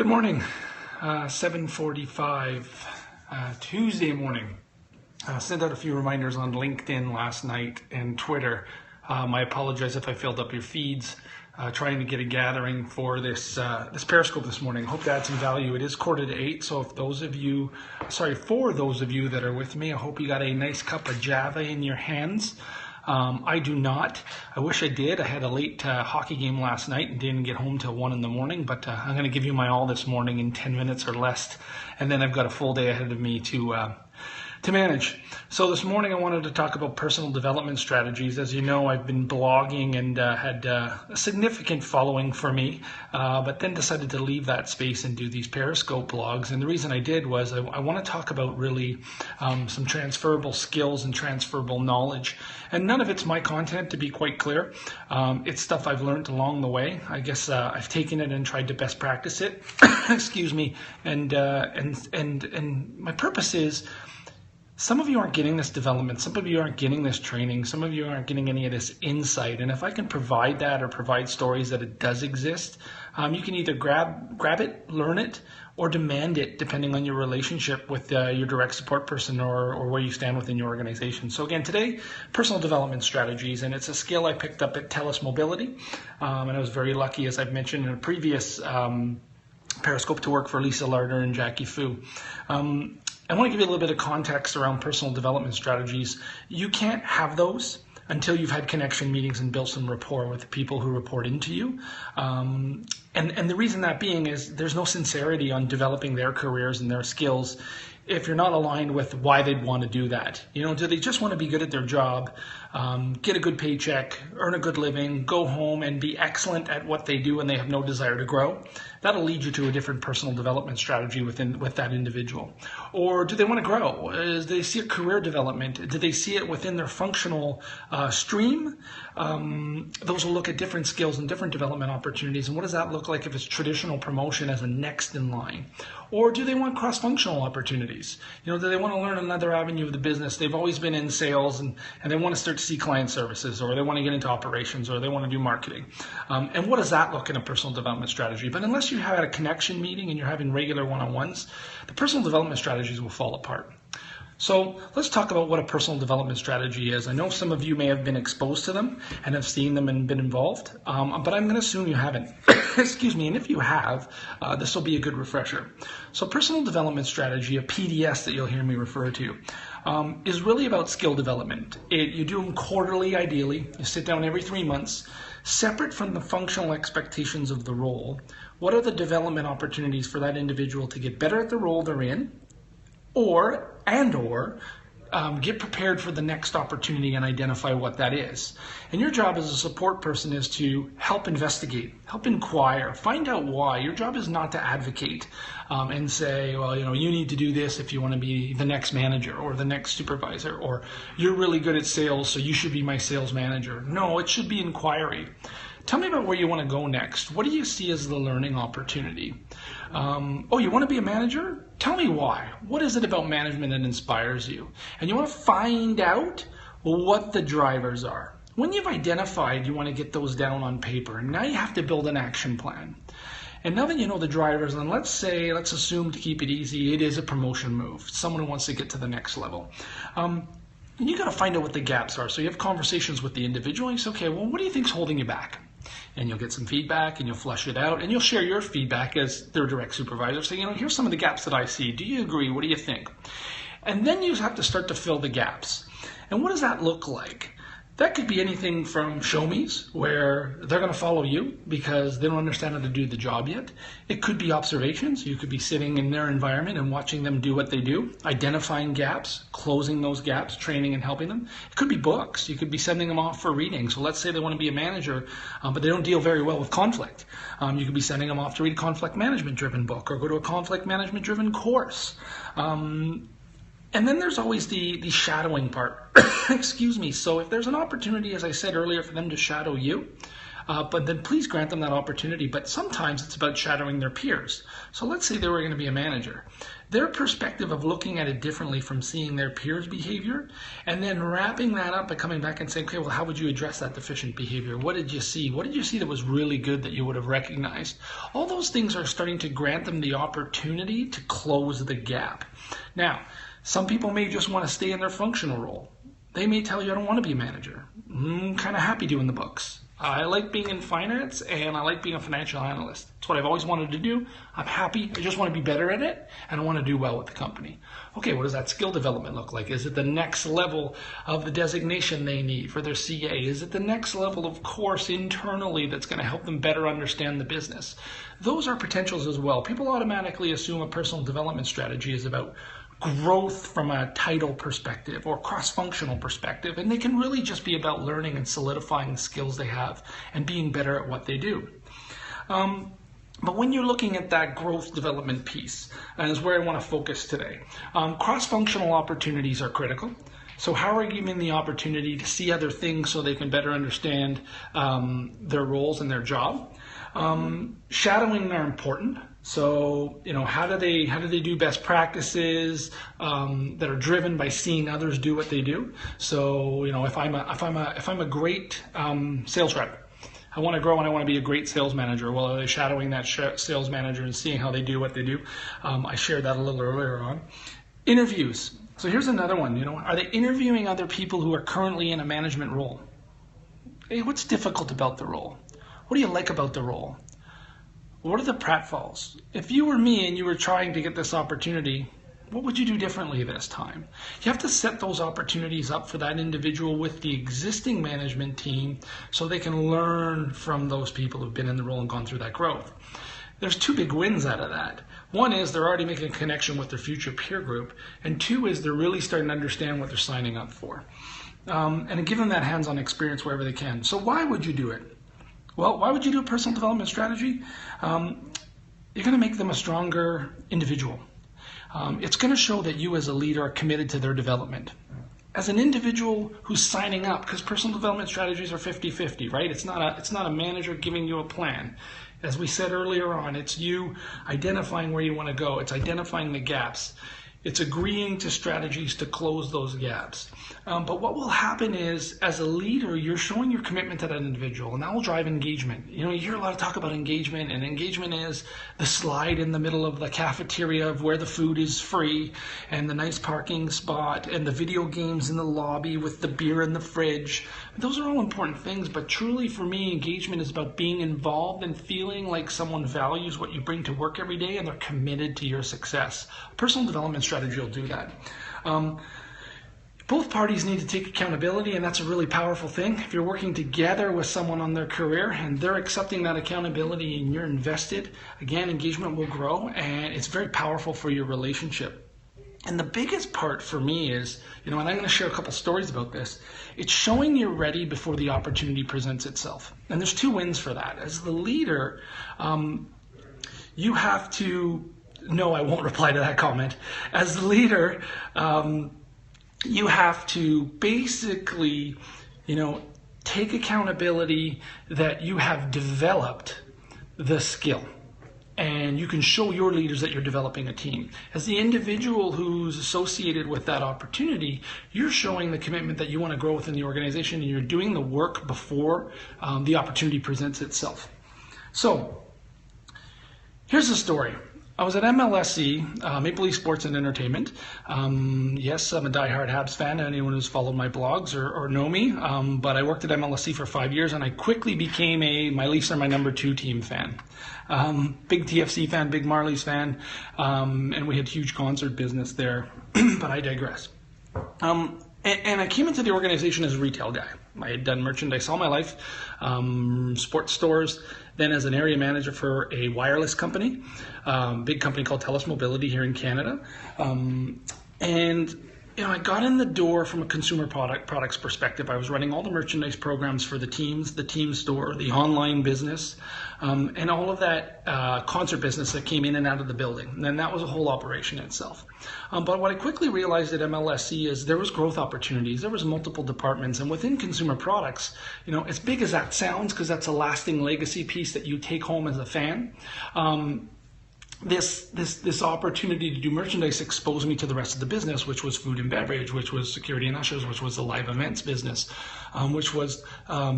Good morning, 7:45 Tuesday morning. Sent out a few reminders on LinkedIn last night and Twitter. I apologize if I filled up your feeds. Trying to get a gathering for this Periscope this morning. Hope to add some value. It is 7:45, so for those of you that are with me, I hope you got a nice cup of Java in your hands. I do not. I wish I did. I had a late hockey game last night and didn't get home till 1 in the morning, but I'm going to give you my all this morning in 10 minutes or less, and then I've got a full day ahead of me to manage. So this morning I wanted to talk about personal development strategies. As you know, I've been blogging and had a significant following for me, but then decided to leave that space and do these Periscope blogs. And the reason I did was I want to talk about really some transferable skills and transferable knowledge. And none of it's my content, to be quite clear. It's stuff I've learned along the way. I guess I've taken it and tried to best practice it. Excuse me. And my purpose is, some of you aren't getting this development, some of you aren't getting this training, some of you aren't getting any of this insight. And if I can provide that or provide stories that it does exist, you can either grab it, learn it, or demand it, depending on your relationship with your direct support person or where you stand within your organization. So again, today, personal development strategies, and it's a skill I picked up at TELUS Mobility. And I was very lucky, as I've mentioned in a previous Periscope, to work for Lisa Larder and Jackie Fu. I want to give you a little bit of context around personal development strategies. You can't have those until you've had connection meetings and built some rapport with the people who report into you. And the reason that being is there's no sincerity on developing their careers and their skills if you're not aligned with why they'd want to do that. You know, do they just want to be good at their job, get a good paycheck, earn a good living, go home and be excellent at what they do and they have no desire to grow? That'll lead you to a different personal development strategy with that individual. Or do they want to grow? Do they see a career development? Do they see it within their functional stream? Those will look at different skills and different development opportunities. And what does that look like if it's traditional promotion as a next in line? Or do they want cross-functional opportunities? You know, do they want to learn another avenue of the business? They've always been in sales and they want to start to see client services, or they want to get into operations, or they want to do marketing. And what does that look in a personal development strategy? But unless you have a connection meeting and you're having regular one-on-ones, the personal development strategies will fall apart. So let's talk about what a personal development strategy is. I know some of you may have been exposed to them and have seen them and been involved, but I'm going to assume you haven't. Excuse me, and if you have, this will be a good refresher. So personal development strategy, a PDS that you'll hear me refer to, is really about skill development. You do them quarterly, ideally. You sit down every 3 months. Separate from the functional expectations of the role, what are the development opportunities for that individual to get better at the role they're in, or get prepared for the next opportunity and identify what that is. And your job as a support person is to help investigate, help inquire, find out why. Your job is not to advocate and say, well, you know, you need to do this if you want to be the next manager or the next supervisor, or you're really good at sales, so you should be my sales manager. No, it should be inquiry. Tell me about where you want to go next. What do you see as the learning opportunity? Oh, you want to be a manager? Tell me why. What is it about management that inspires you? And you want to find out what the drivers are. When you've identified, you want to get those down on paper. And now you have to build an action plan. And now that you know the drivers, and let's assume, to keep it easy, it is a promotion move. Someone who wants to get to the next level. And you got to find out what the gaps are. So you have conversations with the individual and you say, okay, well, what do you think's holding you back? And you'll get some feedback and you'll flush it out and you'll share your feedback as their direct supervisor. So, you know, here's some of the gaps that I see. Do you agree? What do you think? And then you have to start to fill the gaps. And what does that look like? That could be anything from show me's, where they're going to follow you because they don't understand how to do the job yet. It could be observations. You could be sitting in their environment and watching them do what they do, identifying gaps, closing those gaps, training and helping them. It could be books. You could be sending them off for reading. So let's say they want to be a manager, but they don't deal very well with conflict. You could be sending them off to read a conflict management-driven book or go to a conflict management-driven course. And then there's always the shadowing part. Excuse me. So if there's an opportunity, as I said earlier, for them to shadow you, but then please grant them that opportunity. But sometimes it's about shadowing their peers. So let's say they were going to be a manager. Their perspective of looking at it differently from seeing their peers' behavior, and then wrapping that up and coming back and saying, okay, well, how would you address that deficient behavior? What did you see? What did you see that was really good that you would have recognized? All those things are starting to grant them the opportunity to close the gap. Now, some people may just want to stay in their functional role. They may tell you, I don't want to be a manager. I'm kind of happy doing the books. I like being in finance and I like being a financial analyst. It's what I've always wanted to do. I'm happy. I just want to be better at it and I want to do well with the company. Okay, what does that skill development look like? Is it the next level of the designation they need for their CA? Is it the next level of course internally that's going to help them better understand the business? Those are potentials as well. People automatically assume a personal development strategy is about growth from a title perspective or cross-functional perspective, and they can really just be about learning and solidifying the skills they have and being better at what they do. But when you're looking at that growth development piece, and is where I want to focus today, cross-functional opportunities are critical. So how are you giving the opportunity to see other things so they can better understand their roles and their job? Shadowing are important. So, how do they do best practices that are driven by seeing others do what they do? So, if I'm a great sales rep, I want to grow and I want to be a great sales manager. Well, are they shadowing that sales manager and seeing how they do what they do? I shared that a little earlier on. Interviews. So here's another one. Are they interviewing other people who are currently in a management role? Hey, what's difficult about the role? What do you like about the role? What are the pratfalls? If you were me and you were trying to get this opportunity, what would you do differently this time? You have to set those opportunities up for that individual with the existing management team so they can learn from those people who've been in the role and gone through that growth. There's two big wins out of that. One is they're already making a connection with their future peer group, and two is they're really starting to understand what they're signing up for. And give them that hands-on experience wherever they can. So why would you do it? Well, why would you do a personal development strategy? You're going to make them a stronger individual. It's going to show that you as a leader are committed to their development. As an individual who's signing up, because personal development strategies are 50-50, right? It's not a manager giving you a plan. As we said earlier on, it's you identifying where you want to go. It's identifying the gaps. It's agreeing to strategies to close those gaps. But what will happen is, as a leader, you're showing your commitment to that individual, and that will drive engagement. You hear a lot of talk about engagement, and engagement is the slide in the middle of the cafeteria of where the food is free, and the nice parking spot, and the video games in the lobby with the beer in the fridge. Those are all important things, but truly for me, engagement is about being involved and feeling like someone values what you bring to work every day, and they're committed to your success. Personal development strategy will do that. Both parties need to take accountability, and that's a really powerful thing. If you're working together with someone on their career and they're accepting that accountability and you're invested, again, engagement will grow, and it's very powerful for your relationship. And the biggest part for me is, and I'm going to share a couple stories about this, it's showing you're ready before the opportunity presents itself. And there's two wins for that. As the leader, you have to, no, I won't reply to that comment. As the leader, you have to basically, take accountability that you have developed the skill. And you can show your leaders that you're developing a team. As the individual who's associated with that opportunity, you're showing the commitment that you want to grow within the organization, and you're doing the work before the opportunity presents itself. So, here's the story. I was at MLSE, Maple Leaf Sports and Entertainment. Yes, I'm a diehard Habs fan, anyone who's followed my blogs or know me. But I worked at MLSE for 5 years, and I quickly became my Leafs are my number 2 team fan. Big TFC fan, big Marlies fan, and we had huge concert business there, but I digress. And I came into the organization as a retail guy. I had done merchandise all my life, sports stores, then as an area manager for a wireless company, big company called TELUS Mobility here in Canada. And I got in the door from a consumer products perspective. I was running all the merchandise programs for the teams, the team store, the online business, and all of that concert business that came in and out of the building. And then that was a whole operation in itself. But what I quickly realized at MLSE is there was growth opportunities. There was multiple departments, and within consumer products, as big as that sounds, because that's a lasting legacy piece that you take home as a fan. This opportunity to do merchandise exposed me to the rest of the business, which was food and beverage, which was security and ushers, which was the live events business, which was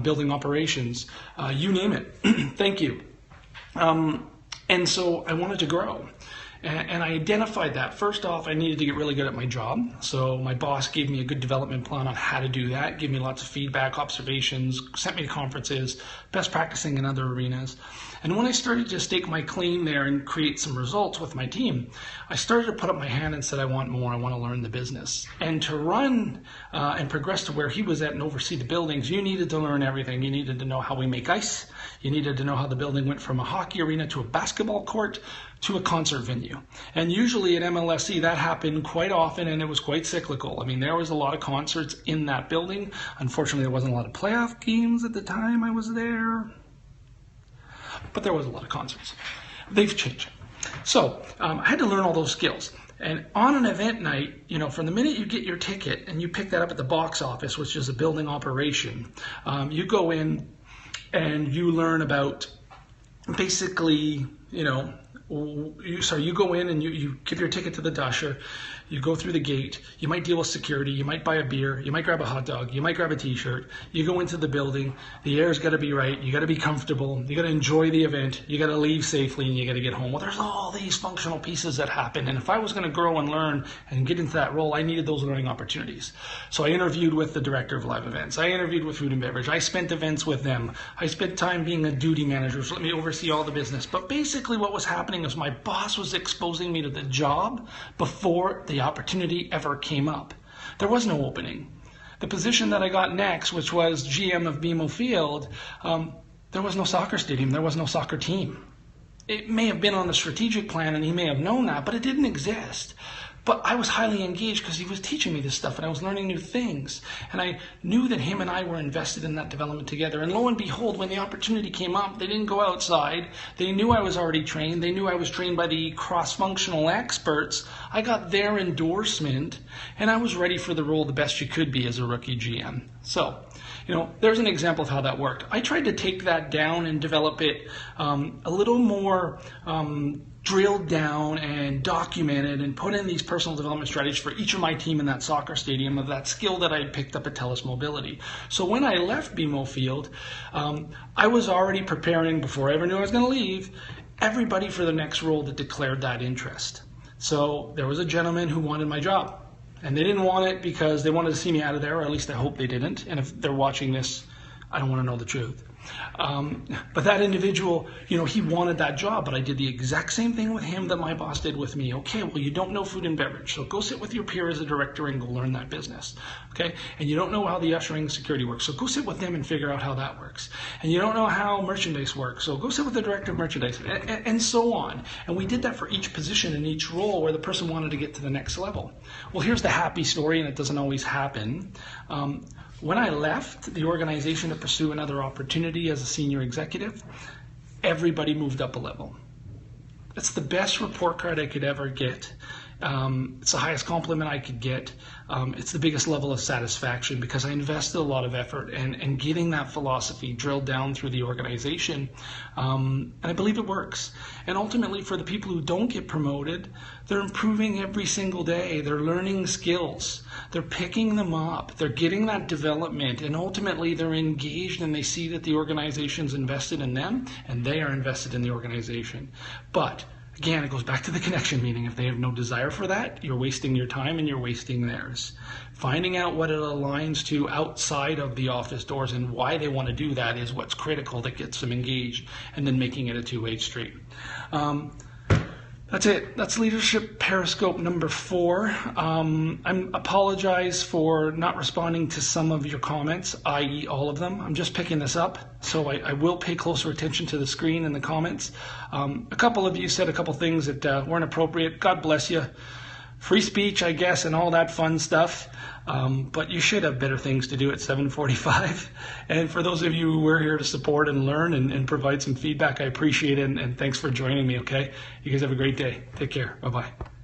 building operations, you name it. Thank you. And so I wanted to grow. And I identified that. First off, I needed to get really good at my job. So my boss gave me a good development plan on how to do that, gave me lots of feedback, observations, sent me to conferences, best practicing in other arenas. And when I started to stake my claim there and create some results with my team, I started to put up my hand and said, I want more, I want to learn the business. And to run and progress to where he was at and oversee the buildings, you needed to learn everything. You needed to know how we make ice. You needed to know how the building went from a hockey arena to a basketball court to a concert venue. And usually at MLSE that happened quite often, and it was quite cyclical. I mean, there was a lot of concerts in that building. Unfortunately, there wasn't a lot of playoff games at the time I was there, but there was a lot of concerts. They've changed. So I had to learn all those skills. And on an event night, from the minute you get your ticket and you pick that up at the box office, which is a building operation, you go in and you learn about basically, you go in and you give your ticket to the usher, you go through the gate, you might deal with security, you might buy a beer, you might grab a hot dog, you might grab a t-shirt, you go into the building, the air's got to be right, you got to be comfortable, you got to enjoy the event, you got to leave safely, and you got to get home. Well, there's all these functional pieces that happen, and if I was going to grow and learn and get into that role, I needed those learning opportunities. So I interviewed with the director of live events, I interviewed with food and beverage, I spent events with them, I spent time being a duty manager, so let me oversee all the business. But basically what was happening is my boss was exposing me to the job before the opportunity ever came up. There was no opening. The position that I got next, which was GM of BMO Field, there was no soccer stadium, there was no soccer team. It may have been on the strategic plan and he may have known that, but it didn't exist. But I was highly engaged because he was teaching me this stuff and I was learning new things. And I knew that him and I were invested in that development together. And lo and behold, when the opportunity came up, they didn't go outside. They knew I was already trained. They knew I was trained by the cross-functional experts. I got their endorsement and I was ready for the role the best you could be as a rookie GM. So, there's an example of how that worked. I tried to take that down and develop it a little more drilled down and documented and put in these personal development strategies for each of my team in that soccer stadium of that skill that I had picked up at TELUS Mobility. So when I left BMO Field, I was already preparing, before I ever knew I was going to leave, everybody for the next role that declared that interest. So there was a gentleman who wanted my job. And they didn't want it because they wanted to see me out of there, or at least I hope they didn't. And if they're watching this, I don't want to know the truth. But that individual, he wanted that job, but I did the exact same thing with him that my boss did with me. Okay, well, you don't know food and beverage, so go sit with your peer as a director and go learn that business. Okay, and you don't know how the ushering security works, so go sit with them and figure out how that works. And you don't know how merchandise works, so go sit with the director of merchandise, and so on. And we did that for each position and each role where the person wanted to get to the next level. Well, here's the happy story, and it doesn't always happen. When I left the organization to pursue another opportunity as a senior executive, everybody moved up a level. That's the best report card I could ever get. It's the highest compliment I could get. It's the biggest level of satisfaction because I invested a lot of effort and getting that philosophy drilled down through the organization. And I believe it works. And ultimately for the people who don't get promoted, they're improving every single day. They're learning skills. They're picking them up. They're getting that development. And ultimately they're engaged and they see that the organization's invested in them and they are invested in the organization. But again, it goes back to the connection meeting. If they have no desire for that, you're wasting your time and you're wasting theirs. Finding out what it aligns to outside of the office doors and why they want to do that is what's critical that gets them engaged, and then making it a two-way street. That's it. That's Leadership Periscope number 4. I apologize for not responding to some of your comments, i.e. all of them. I'm just picking this up, so I will pay closer attention to the screen and the comments. A couple of you said a couple things that weren't appropriate. God bless you free speech, I guess, and all that fun stuff. But you should have better things to do at 7:45. And for those of you who are here to support and learn and provide some feedback, I appreciate it. And thanks for joining me, okay? You guys have a great day. Take care. Bye-bye.